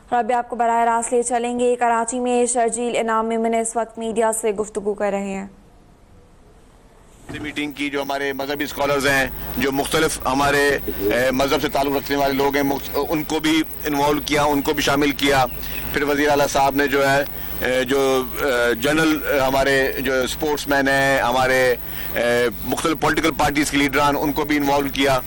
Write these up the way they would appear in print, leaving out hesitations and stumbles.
اور ابھی آپ کو براہ راست لے چلیں گے کراچی میں شرجیل انعام میمن اس وقت میڈیا سے گفتگو کر رہے ہیں. میٹنگ کی جو ہمارے مذہبی اسکالرز ہیں جو مختلف ہمارے مذہب سے تعلق رکھنے والے لوگ ہیں ان کو بھی انوالو کیا, ان کو بھی شامل کیا. پھر وزیر اعلیٰ صاحب نے جو ہے جو جنرل ہمارے جو اسپورٹس مین ہیں, ہمارے مختلف پولیٹیکل پارٹیز کے لیڈران, ان کو بھی انوالو کیا,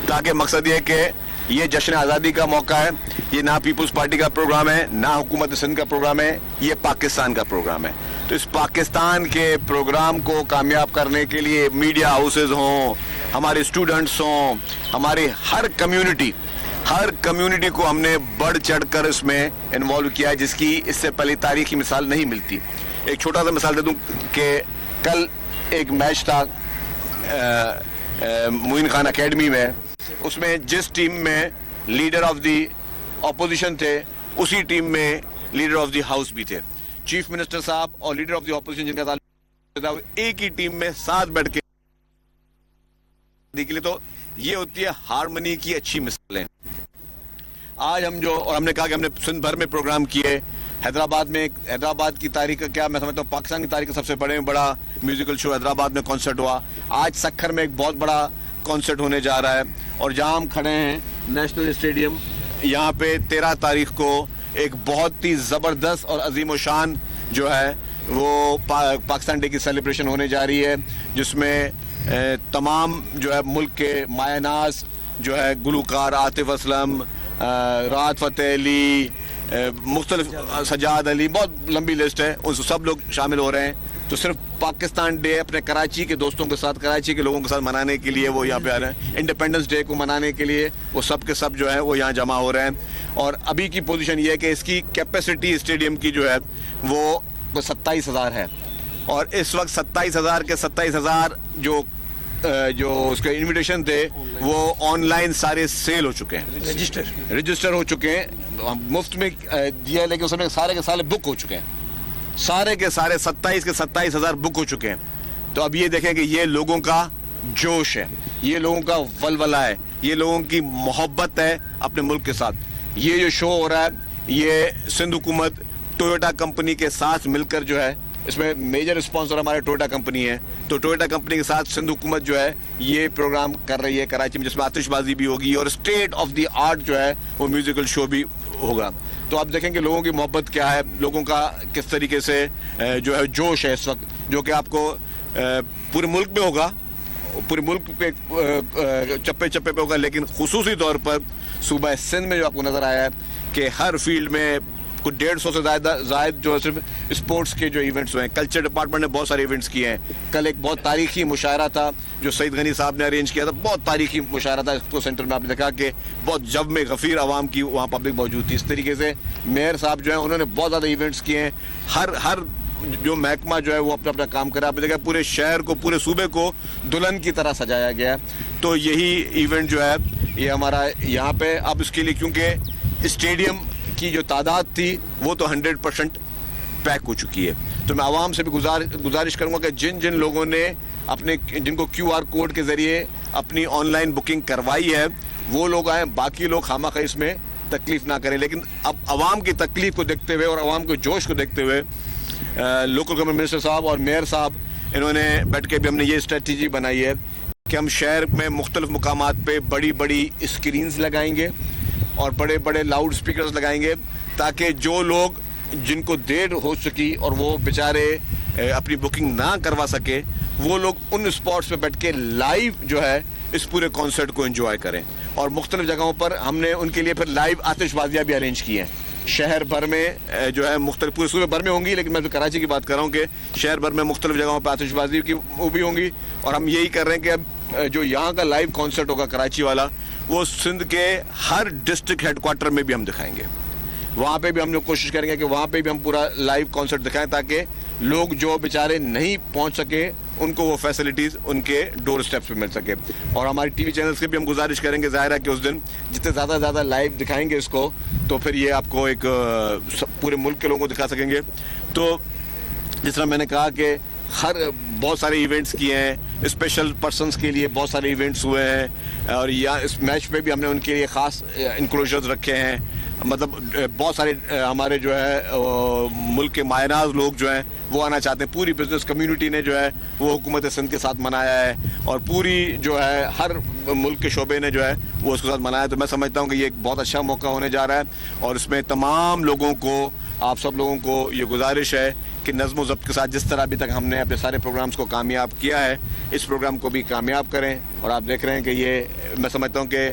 تاکہ مقصد یہ کہ یہ جشن آزادی کا موقع ہے. یہ نہ پیپلز پارٹی کا پروگرام ہے, نہ حکومت سندھ کا پروگرام ہے, یہ پاکستان کا پروگرام ہے. تو اس پاکستان کے پروگرام کو کامیاب کرنے کے لیے میڈیا ہاؤسز ہوں, ہمارے اسٹوڈنٹس ہوں, ہماری ہر کمیونٹی کو ہم نے بڑھ چڑھ کر اس میں انوالو کیا, جس کی اس سے پہلے تاریخی مثال نہیں ملتی. ایک چھوٹا سا مثال دے دوں کہ کل ایک میچ تھا معین خان اکیڈمی میں, اس میں جس ٹیم میں لیڈر آف دی اپوزیشن تھے اسی ٹیم میں لیڈر آف دی ہاؤس بھی تھے. چیف منسٹر صاحب اور لیڈر آف دی اپوزیشن جن کا تعلق تھا وہ ایک ہی ٹیم میں ساتھ بیٹھ کے لیے, تو یہ ہوتی ہے ہارمنی کی اچھی مثالیں. آج ہم نے کہا کہ ہم نے سندھ بھر میں پروگرام کیے. حیدرآباد کی تاریخ کا کیا, میں سمجھتا ہوں پاکستان کی تاریخ کا سب سے بڑا میوزیکل شو حیدرآباد میں کانسرٹ ہوا. آج سکھر میں ایک بہت بڑا کانسرٹ ہونے جا رہا ہے. اور جہاں ہم کھڑے ہیں نیشنل اسٹیڈیم, یہاں پہ 13 تاریخ کو ایک بہت ہی زبردست اور عظیم و شان جو ہے وہ پاکستان ڈے کی سیلیبریشن ہونے جا رہی ہے, جس میں تمام جو ہے ملک کے مایہ ناز جو ہے گلوکار عاطف اسلم, راحت فتح علی, مختلف سجاد علی, بہت لمبی لسٹ ہے, ان سب لوگ شامل ہو رہے ہیں. تو صرف پاکستان ڈے اپنے کراچی کے دوستوں کے ساتھ, کراچی کے لوگوں کے ساتھ منانے کے لیے وہ یہاں پہ آ رہے ہیں. انڈیپینڈنس ڈے کو منانے کے لیے وہ سب کے سب جو ہے وہ یہاں جمع ہو رہے ہیں. اور ابھی کی پوزیشن یہ ہے کہ اس کی کیپیسٹی اسٹیڈیم کی جو ہے وہ 27,000 ہے. اور اس وقت 27,000 کے 27,000 جو اس کے انویٹیشن تھے وہ آن لائن سارے سیل ہو چکے ہیں, رجسٹر ہو چکے ہیں, مفت میں دیا, لیکن اس میں سارے کے سارے بک ہو چکے ہیں. سارے کے سارے 27 کے 27,000 بک ہو چکے ہیں. تو اب یہ دیکھیں کہ یہ لوگوں کا جوش ہے, یہ لوگوں کا ولولہ ہے, یہ لوگوں کی محبت ہے اپنے ملک کے ساتھ. یہ جو شو ہو رہا ہے یہ سندھ حکومت ٹویوٹا کمپنی کے ساتھ مل کر جو ہے, اس میں میجر اسپانسر ہمارے ٹویوٹا کمپنی ہے, تو ٹویوٹا کمپنی کے ساتھ سندھ حکومت جو ہے یہ پروگرام کر رہی ہے کراچی میں, جس میں آتش بازی بھی ہوگی اور اسٹیٹ آف دی آرٹ جو ہے وہ میوزیکل شو بھی ہوگا. تو آپ دیکھیں کہ لوگوں کی محبت کیا ہے, لوگوں کا کس طریقے سے جو ہے جوش ہے اس وقت, جو کہ آپ کو پورے ملک میں ہوگا, پورے ملک پہ چپے چپے پہ ہوگا, لیکن خصوصی طور پر صوبہ سندھ میں جو آپ کو نظر آیا ہے کہ ہر فیلڈ میں کچھ 150 سے زائد جو صرف اسپورٹس کے جو ایونٹس ہوئے ہیں. کلچر ڈپارٹمنٹ نے بہت سارے ایونٹس کیے ہیں. کل ایک بہت تاریخی مشاعرہ تھا جو سعید غنی صاحب نے ارینج کیا تھا, بہت تاریخی مشاعرہ تھا. اس کو سینٹر میں آپ نے دیکھا کہ بہت جب میں غفیر عوام کی وہاں پبلک موجود تھی. اس طریقے سے میئر صاحب جو ہیں انہوں نے بہت زیادہ ایونٹس کیے ہیں. ہر جو محکمہ جو ہے وہ اپنا کام کرا. آپ نے دیکھا پورے شہر کو, پورے صوبے کو دلہن کی طرح سجایا گیا ہے. تو یہی ایونٹ جو ہے یہ ہمارا یہاں پہ اب اس کے لیے, کیونکہ اسٹیڈیم کی جو تعداد تھی وہ تو 100% پیک ہو چکی ہے. تو میں عوام سے بھی گزارش کروں گا کہ جن لوگوں نے جن کو QR کوڈ کے ذریعے اپنی آن لائن بکنگ کروائی ہے وہ لوگ آئیں, باقی لوگ خامخواہ اس میں تکلیف نہ کریں. لیکن اب عوام کی تکلیف کو دیکھتے ہوئے اور عوام کے جوش کو دیکھتے ہوئے لوکل گورنمنٹ منسٹر صاحب اور میئر صاحب انہوں نے بیٹھ کے بھی ہم نے یہ اسٹریٹجی بنائی ہے کہ ہم شہر میں مختلف مقامات پہ بڑی اسکرینز لگائیں گے اور بڑے لاؤڈ سپیکرز لگائیں گے, تاکہ جو لوگ جن کو دیر ہو سکی اور وہ بیچارے اپنی بکنگ نہ کروا سکے وہ لوگ ان اسپاٹس پہ بیٹھ کے لائیو جو ہے اس پورے کانسرٹ کو انجوائے کریں. اور مختلف جگہوں پر ہم نے ان کے لیے پھر لائیو آتش بازیاں بھی ارینج کی ہیں. شہر بھر میں جو ہے مختلف, پورے صوبے بھر میں ہوں گی, لیکن میں تو کراچی کی بات کر رہا ہوں کہ شہر بھر میں مختلف جگہوں پہ آتش بازی کی وہ بھی ہوں گی. اور ہم یہی کر رہے ہیں کہ اب جو یہاں کا لائیو کانسرٹ ہوگا کراچی والا وہ سندھ کے ہر ڈسٹرکٹ ہیڈ کوارٹر میں بھی ہم دکھائیں گے. وہاں پہ بھی ہم لوگ کوشش کریں گے کہ وہاں پہ بھی ہم پورا لائیو کانسرٹ دکھائیں, تاکہ لوگ جو بیچارے نہیں پہنچ سکے ان کو وہ فیسلٹیز ان کے ڈور اسٹیپس پہ مل سکے. اور ہماری ٹی وی چینلز کی بھی ہم گزارش کریں گے, ظاہر ہے کہ اس دن جتنے زیادہ لائیو دکھائیں گے اس کو تو پھر یہ آپ کو ایک پورے ملک کے لوگوں کو دکھا سکیں گے. تو جس طرح میں نے کہا کہ بہت سارے ایونٹس کیے ہیں, اسپیشل پرسنس کے لیے بہت سارے ایونٹس ہوئے ہیں, اور یا اس میچ میں بھی ہم نے ان کے لیے خاص انکلوژرز رکھے ہیں. مطلب بہت سارے ہمارے جو ہے ملک کے مایہ ناز لوگ جو ہیں وہ آنا چاہتے ہیں. پوری بزنس کمیونٹی نے جو ہے وہ حکومت سندھ کے ساتھ منایا ہے, اور پوری جو ہے ہر ملک کے شعبے نے جو ہے وہ اس کے ساتھ منایا. تو میں سمجھتا ہوں کہ یہ ایک بہت اچھا موقع ہونے جا رہا ہے, اور اس میں تمام لوگوں کو, آپ سب لوگوں کو یہ گزارش ہے کہ نظم و ضبط کے ساتھ جس طرح ابھی تک ہم نے اپنے سارے پروگرامز کو کامیاب کیا ہے, اس پروگرام کو بھی کامیاب کریں. اور آپ دیکھ رہے ہیں کہ یہ میں سمجھتا ہوں کہ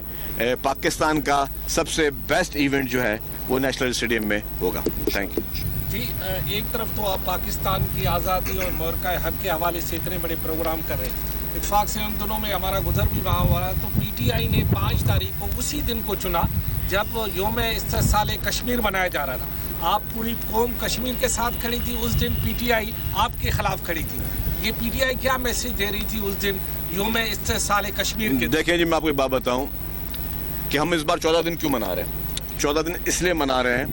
پاکستان کا سب سے بیسٹ ایونٹ جو ہے وہ نیشنل اسٹیڈیم میں ہوگا. Thank you. جی, ایک طرف تو آپ پاکستان کی آزادی اور موقع حق کے حوالے سے اتنے بڑے پروگرام کر رہے ہیں. اتفاق سے ان دنوں میں ہمارا گزر بھی وہاں ہوا ہے, تو پی ٹی آئی نے 5 تاریخ کو اسی دن کو چنا جب یوم استحصال کشمیر منایا جا رہا تھا. آپ پوری قوم کشمیر کے ساتھ کھڑی تھی, اس دن پی ٹی آئی آپ کے خلاف کھڑی تھی. یہ پی ٹی آئی کیا میسج دے رہی تھی اس دن یوم استحصال کشمیر کے؟ دیکھیں جی, میں آپ کو ایک بات بتاؤں کہ ہم اس بار 14 دن کیوں منا رہے ہیں. 14 دن اس لیے منا رہے ہیں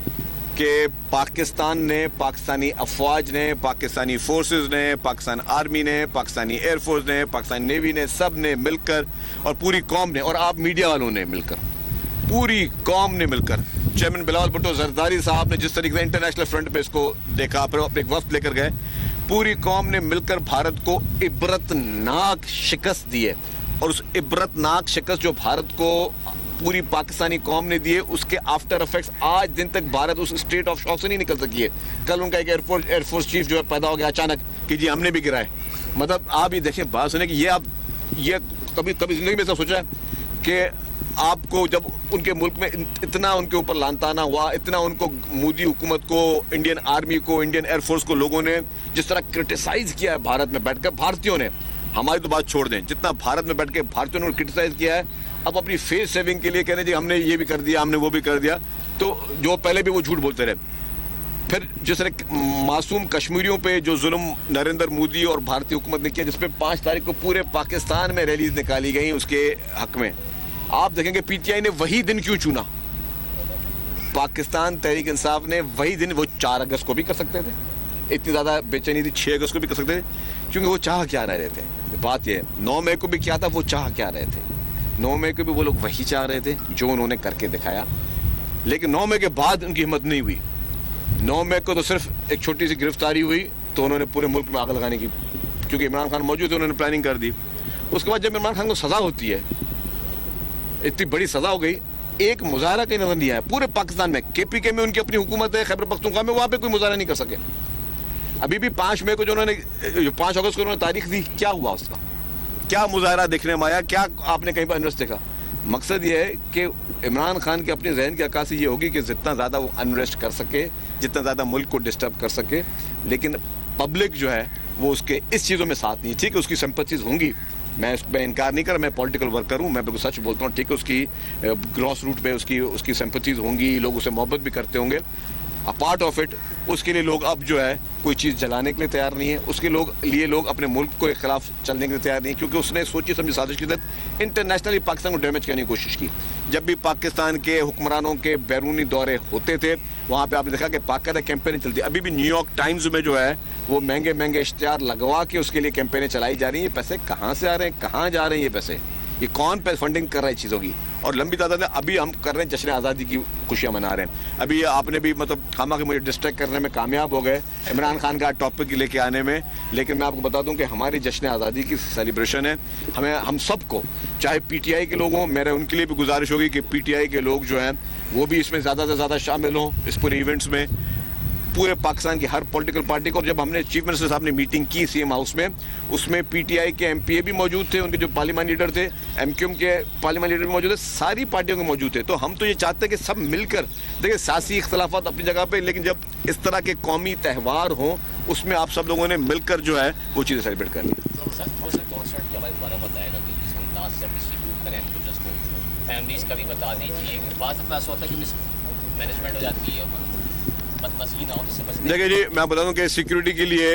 کہ پاکستان نے, پاکستانی افواج نے, پاکستانی فورسز نے, پاکستان آرمی نے, پاکستانی ایئر فورس نے, پاکستانی نیوی نے, سب نے مل کر, اور پوری قوم نے, اور آپ میڈیا والوں نے مل کر, پوری قوم نے مل کر, چیئرمین بلاول بھٹو زرداری صاحب نے جس طریقے سے انٹرنیشنل فرنٹ پہ اس کو دیکھا, پھر ایک وفد لے کر گئے, پوری قوم نے مل کر بھارت کو عبرتناک شکست دی ہے. اور اس عبرتناک شکست جو بھارت کو پوری پاکستانی قوم نے دیے, اس کے آفٹر افیکٹس آج دن تک بھارت اس اسٹیٹ آف شاک سے نہیں نکل سکی ہے. کل ان کا ایک ایئر فورس چیف جو ہے پیدا ہو گیا اچانک کہ جی ہم نے بھی گرائے. مطلب آپ یہ دیکھیں, بات سنیں کہ یہ کبھی زندگی میں ایسا سوچا ہے کہ آپ کو جب ان کے ملک میں اتنا ان کے اوپر لان تانا ہوا, اتنا ان کو مودی حکومت کو, انڈین آرمی کو, انڈین ایئر فورس کو لوگوں نے جس طرح کرٹیسائز کیا ہے بھارت میں بیٹھ کر, بھارتیوں نے, ہماری تو بات چھوڑ دیں, جتنا بھارت میں بیٹھ کے بھارتیوں نے کرٹیسائز کیا ہے, اب اپنی فیس سیونگ کے لیے کہنے جی ہم نے یہ بھی کر دیا, ہم نے وہ بھی کر دیا. تو جو پہلے بھی وہ جھوٹ بولتے رہے. پھر جس طرح معصوم کشمیریوں پہ جو ظلم نریندر مودی اور بھارتی حکومت نے کیا, جس پہ 5 تاریخ کو پورے پاکستان میں ریلیز نکالی گئی اس کے حق میں, آپ دیکھیں گے پی ٹی آئی نے وہی دن کیوں چنا. پاکستان تحریک انصاف نے وہی دن, وہ 4 اگست کو بھی کر سکتے تھے, اتنی زیادہ بے چینی تھی, 6 اگست کو بھی کر سکتے تھے, کیونکہ وہ چاہ کیا رہے تھے. بات یہ 9 مئی کو بھی کیا تھا, وہ چاہ کیا رہے تھے. 9 مئی کو بھی وہ لوگ وہی چاہ رہے تھے جو انہوں نے کر کے دکھایا. لیکن 9 مئی کے بعد ان کی ہمت نہیں ہوئی. 9 مئی کو تو صرف ایک چھوٹی سی گرفتاری ہوئی تو انہوں نے پورے ملک میں آگ لگانے کی, کیونکہ عمران خان موجود تھے, انہوں نے پلاننگ کر دی. اس کے بعد جب عمران خان کو سزا ہوتی ہے, اتنی بڑی سزا ہو گئی, ایک مظاہرہ کہیں نظر نہیں آیا پورے پاکستان میں. کے پی کے میں ان کی اپنی حکومت ہے, خیبر پختونخوا میں, وہاں پہ کوئی مظاہرہ نہیں کر سکے. ابھی بھی 5 مئی کو جو انہوں نے, 5 اگست کو انہوں نے تاریخ دی, کیا ہوا اس کا, کیا مظاہرہ دیکھنے میں آیا, کیا آپ نے کہیں پر انریسٹ دیکھا؟ مقصد یہ ہے کہ عمران خان کے اپنے ذہن کی عکاسی یہ ہوگی کہ جتنا زیادہ وہ انریسٹ کر سکے, جتنا زیادہ ملک کو ڈسٹرب کر سکے, لیکن پبلک جو ہے وہ اس کے اس چیزوں میں ساتھ نہیں. ٹھیک ہے, اس کی سمپتھیز ہوں گی, میں اس پہ انکار نہیں کر, میں پولیٹیکل ورکر ہوں, میں بالکل سچ بولتا ہوں. ٹھیک ہے, اس کی گراس روٹ پہ اس کی سمپتھیز ہوں گی, لوگ اسے محبت بھی کرتے ہوں گے. اپارٹ آف اٹ, اس کے لیے لوگ اب جو ہے کوئی چیز جلانے کے لیے تیار نہیں ہے. اس کے لیے لوگ اپنے ملک کے خلاف چلنے کے لیے تیار نہیں, کیونکہ اس نے سوچی سمجھی سازش کے تحت انٹرنیشنلی پاکستان کو ڈیمیج کرنے کی کوشش کی. جب بھی پاکستان کے حکمرانوں کے بیرونی دورے ہوتے تھے, وہاں پہ آپ نے دیکھا کہ باقاعدہ کیمپینیں چلتی. ابھی بھی نیو یارک ٹائمز میں جو ہے وہ مہنگے اشتہار لگوا کے اس کے لیے کیمپینیں چلائی جا رہی ہیں. یہ پیسے کہاں سے آ رہے ہیں, کہاں جا رہے ہیں یہ پیسے, یہ کون پہ فنڈنگ کر رہا ہے چیزوں کی؟ اور لمبی تعداد میں ابھی ہم کر رہے ہیں جشن آزادی کی خوشیاں منا رہے ہیں. ابھی آپ نے بھی مطلب خامہ کہ مجھے ڈسٹریکٹ کرنے میں کامیاب ہو گئے عمران خان کا ٹاپک لے کے آنے میں, لیکن میں آپ کو بتا دوں کہ ہماری جشن آزادی کی سیلیبریشن ہے. ہم سب کو, چاہے پی ٹی آئی کے لوگ ہوں, میرے ان کے لیے بھی گزارش ہوگی کہ پی ٹی آئی کے لوگ جو ہیں وہ بھی اس میں زیادہ سے زیادہ شامل ہوں اس پورے ایونٹس میں, پورے پاکستان کی ہر پولیٹیکل پارٹی کو. اور جب ہم نے چیف منسٹر صاحب نے میٹنگ کی سی ایم ہاؤس میں, اس میں پی ٹی آئی کے ایم پی اے بھی موجود تھے, ان کے جو پارلیمان لیڈر تھے, ایم کیو ایم کے پارلیمان لیڈر بھی موجود تھے, ساری پارٹیوں کے موجود تھے. تو ہم تو یہ چاہتے ہیں کہ سب مل کر, دیکھیں سیاسی اختلافات اپنی جگہ پہ, لیکن جب اس طرح کے قومی تہوار ہوں اس میں آپ سب لوگوں نے مل کر جو ہے وہ چیزیں سیلیبریٹ کرنی. فیملیز کا بھی بتا دیجیے, بعض دفعہ ایسا ہوتا ہے کہ مس مینجمنٹ ہو جاتی ہے, بدمزگی نہ ہو جس سے بچنے. دیکھیں جی, میں بتا دوں کہ سیکیورٹی کے لیے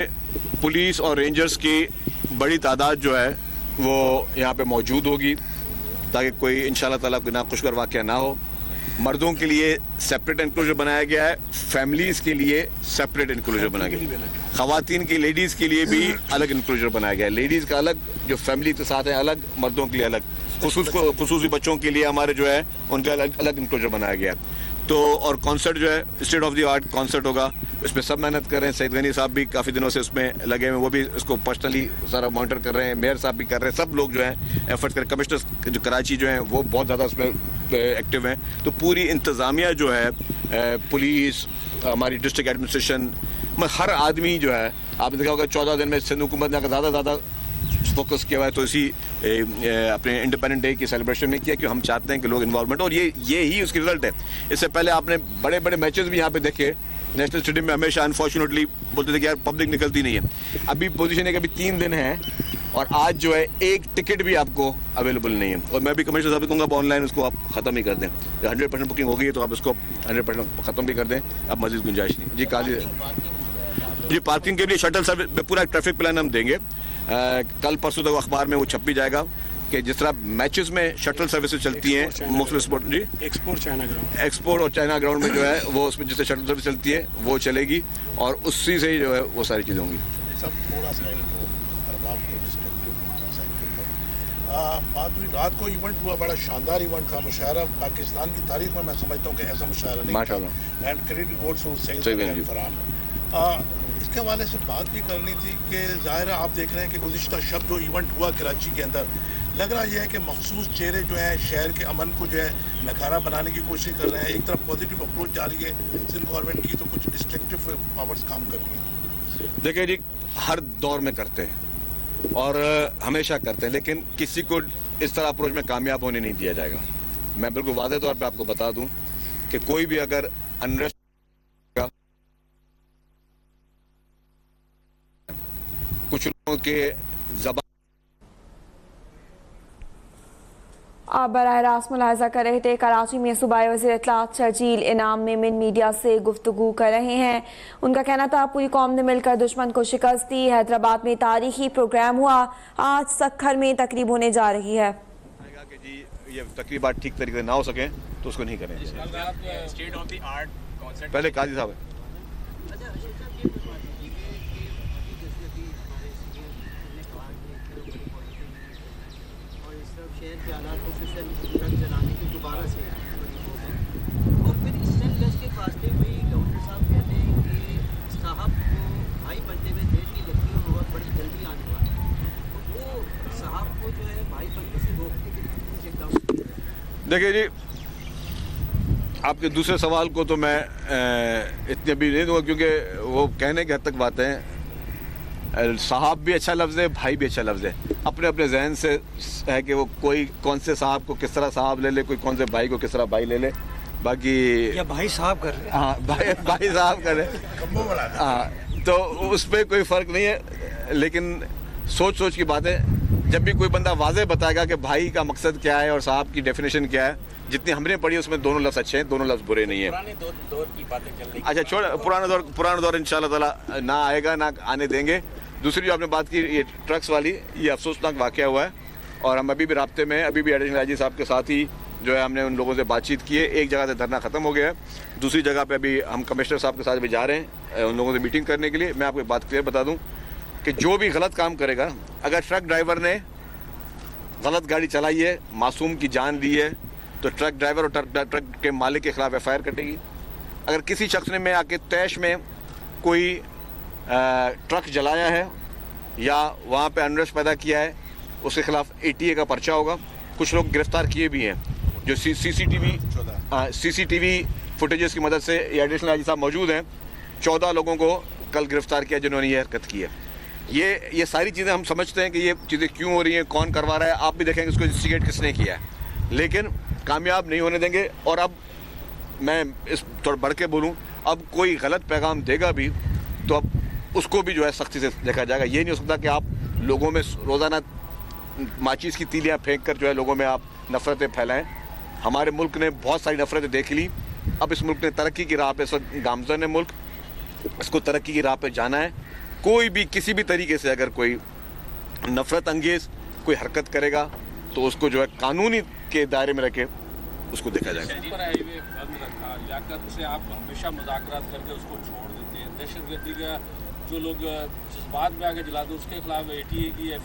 پولیس اور رینجرز کی بڑی تعداد جو ہے وہ یہاں پہ موجود ہوگی, تاکہ کوئی انشاءاللہ تعالیٰ کوئی ناخوشگوار واقعہ نہ ہو. مردوں کے لیے سیپریٹ انکلوژر بنایا گیا ہے, فیملیز کے لیے سیپریٹ انکلوژر بنایا گیا ہے, خواتین کی لیڈیز کے لیے بھی الگ انکلوژر بنایا گیا ہے. لیڈیز کا الگ, جو فیملی کے ساتھ ہے الگ, مردوں کے لیے الگ, خصوصی بچوں کے لیے ہمارے جو ہے ان کا الگ انکلوژر بنایا گیا ہے. تو اور کانسرٹ جو ہے state of the art concert ہوگا, اس پہ سب محنت کر رہے ہیں. سعید غنی صاحب بھی کافی دنوں سے اس میں لگے ہوئے, وہ بھی اس کو پرسنلی سارا مانیٹر کر رہے ہیں. میئر صاحب بھی کر رہے ہیں, سب لوگ جو ہیں ایفرٹ کر رہے ہیں. کمشنر جو کراچی جو ہیں وہ بہت زیادہ اس میں ایکٹیو ہیں. تو پوری انتظامیہ جو ہے, پولیس, ہماری ڈسٹرکٹ ایڈمنسٹریشن, ہر آدمی جو ہے, آپ نے دیکھا ہوگا 14 دن میں سندھ حکومت نے زیادہ فوکس کیا ہوا ہے. تو اسی اپنے انڈیپینڈنٹ ڈے کی سیلیبریشن میں کیا کہ ہم چاہتے ہیں کہ لوگ انوالومنٹ, اور یہ ہی اس کی رزلٹ ہے. اس سے پہلے آپ نے بڑے بڑے میچز بھی یہاں پہ دیکھے نیشنل اسٹیڈیم میں, ہمیشہ انفارچونیٹلی بولتے تھے کہ یار پبلک نکلتی نہیں ہے. ابھی پوزیشن ہے کہ ابھی 3 دن ہیں اور آج جو ہے ایک ٹکٹ بھی آپ کو اویلیبل نہیں ہے. اور میں بھی کمشنر صاحب کو کہوں گا آن لائن اس کو آپ ختم ہی کر دیں. 100% بکنگ ہو گئی ہے تو آپ اس کو 100% ختم بھی کر دیں, اب مزید گنجائش نہیں. جی قاضی جی, پارکنگ کے لیے شٹل سروس پورا ٹریفک پلان ہم دیں گے. کل پرسوں تک اخبار میں وہ چھپ بھی جائے گا کہ جس طرح میچز میں شٹل سروسز چلتی ہیں مختلف اسپورٹ, جی ایکسپورٹ اور چائنا گراؤنڈ میں جو ہے وہ اس میں جس سے شٹل سروس چلتی ہے وہ چلے گی, اور اسی سے ہی جو ہے وہ ساری چیزیں ہوں گی. بات ہوئی رات کو ایونٹ ہوا, بڑا شاندار ایونٹ تھا. مشاعرہ پاکستان کی تاریخ میں سمجھتا ہوں کہ ایسا مشاعرہ نہیں تھا. اینڈ کریڈٹ گوز ٹو سعید فرحان. اس کے حوالے سے بات بھی کرنی تھی کہ ظاہر ہے آپ دیکھ رہے ہیں کہ گزشتہ شب جو ایونٹ ہوا کراچی کے اندر, لگ رہا یہ ہے کہ مخصوص چہرے جو ہیں شہر کے امن کو جو ہے نکارا بنانے کی کوشش کر رہے ہیں. ایک طرف پازیٹیو اپروچ جا رہی ہے سندھ گورنمنٹ کی, تو کچھ ڈسٹرکٹیو پاورز کام کر رہی ہیں. دیکھیں جی, ہر دور میں کرتے ہیں اور ہمیشہ کرتے ہیں, لیکن کسی کو اس طرح اپروچ میں کامیاب ہونے نہیں دیا جائے گا. میں بالکل واضح طور پہ آپ کو بتا دوں کہ کوئی بھی اگر انریسٹ کچھ لوگوں کے زبان آپ براہ راست ملاحظہ کر رہے تھے کراچی میں صوبائی وزیر اطلاعات شرجیل انعام میمن میڈیا سے گفتگو کر رہے ہیں. ان کا کہنا تھا پوری قوم نے مل کر دشمن کو شکست دی. حیدرآباد میں تاریخی پروگرام ہوا, آج سکھر میں تقریب ہونے جا رہی ہے. کہ جی یہ تقریبات ٹھیک طریقے سے نہ ہو سکیں تو اس کو نہیں کریں. State of the art concert پہلے قاضی صاحب شہر کے حالات کو پھر سے ٹرک چلانے کی دوبارہ سے اور پھر اسٹرن جج کے فاصلے میں گورنر صاحب کہتے ہیں کہ صاحب کو بھائی بننے میں دیر نہیں لگتی اور وہ بڑی جلدی آنے والا ہے. وہ صاحب کو جو ہے بھائی بننے سے روکنے کے لیے کچھ اقدام. دیکھیے جی, آپ کے دوسرے سوال کو تو میں اتنی ابھی نہیں دوں گا کیونکہ وہ کہنے کے حد تک باتیں ہیں. صاحب بھی اچھا لفظ ہے, بھائی بھی اچھا لفظ ہے. اپنے اپنے ذہن سے ہے کہ وہ کوئی کون سے صاحب کو کس طرح صاحب لے لے, کوئی کون سے بھائی کو کس طرح بھائی لے لے. باقی یا بھائی صاحب کر رہے ہیں, ہاں بھائی صاحب کر رہے, ہاں تو اس پہ کوئی فرق نہیں ہے. لیکن سوچ کی بات ہے. جب بھی کوئی بندہ واضح بتائے گا کہ بھائی کا مقصد کیا ہے اور صاحب کی ڈیفینیشن کیا ہے, جتنی ہم نے پڑھی اس میں دونوں لفظ اچھے ہیں, دونوں لفظ برے نہیں ہیں. پرانے دور کی باتیں چل رہی. اچھا چھوڑ, پرانا دور انشاءاللہ تعالیٰ نہ آئے گا, نہ آنے دیں گے. دوسری جو آپ نے بات کی یہ ٹرکس والی, یہ افسوسناک واقعہ ہوا ہے اور ہم ابھی بھی رابطے میں ہیں. ابھی بھی ایڈیشنل آئی جی صاحب کے ساتھ ہی جو ہے ہم نے ان لوگوں سے بات چیت کی ہے. ایک جگہ سے دھرنا ختم ہو گیا ہے, دوسری جگہ پہ ابھی ہم کمشنر صاحب کے ساتھ بھی جا رہے ہیں ان لوگوں سے میٹنگ کرنے کے لیے. میں آپ کو ایک بات کلیئر بتا دوں کہ جو بھی غلط کام کرے گا, اگر ٹرک ڈرائیور نے غلط گاڑی چلائی ہے, معصوم کی جان لی ہے, تو ٹرک ڈرائیور اور ٹرک کے مالک کے خلاف ایف آئی آر کٹے گی. اگر کسی شخص نے میں آ کے طیش میں کوئی ٹرک جلایا ہے یا وہاں پہ انریسٹ پیدا کیا ہے, اس کے خلاف ATA کا پرچہ ہوگا. کچھ لوگ گرفتار کیے بھی ہیں جو سی سی ٹی وی فوٹیجز کی مدد سے ایڈیشنل آئی جی صاحب موجود ہیں. 14 لوگوں کو کل گرفتار کیا جنہوں نے یہ حرکت کی ہے. یہ ساری چیزیں ہم سمجھتے ہیں کہ یہ چیزیں کیوں ہو رہی ہیں, کون کروا رہا ہے. آپ بھی دیکھیں گے اس کو انسٹیگیٹ کس نے کیا ہے, لیکن کامیاب نہیں ہونے دیں گے. اور اب میں اس تھوڑا بڑھ کے بولوں, اب کوئی غلط پیغام دے گا بھی تو اب اس کو بھی جو ہے سختی سے دیکھا جائے گا. یہ نہیں ہو سکتا کہ آپ لوگوں میں روزانہ ماچیز کی تیلیاں پھینک کر جو ہے لوگوں میں آپ نفرتیں پھیلائیں. ہمارے ملک نے بہت ساری نفرتیں دیکھ لی. اب اس ملک نے ترقی کی راہ پہ, اس وقت گامزن ہے ملک, اس کو ترقی کی راہ پہ جانا ہے. کوئی بھی کسی بھی طریقے سے اگر کوئی نفرت انگیز کوئی حرکت کرے گا تو اس کو جو ہے قانونی کے دائرے میں رکھے اس کو دیکھا جائے گا. پر ہائی وے بند رکھا, لیاقت سے آپ ہمیشہ مذاکرات کر کے اس کو چھوڑ دیتے ہیں. دہشت گردی کا جو لوگ جذبات میں آگے جلاتے ہیں اس کے خلاف ATA کی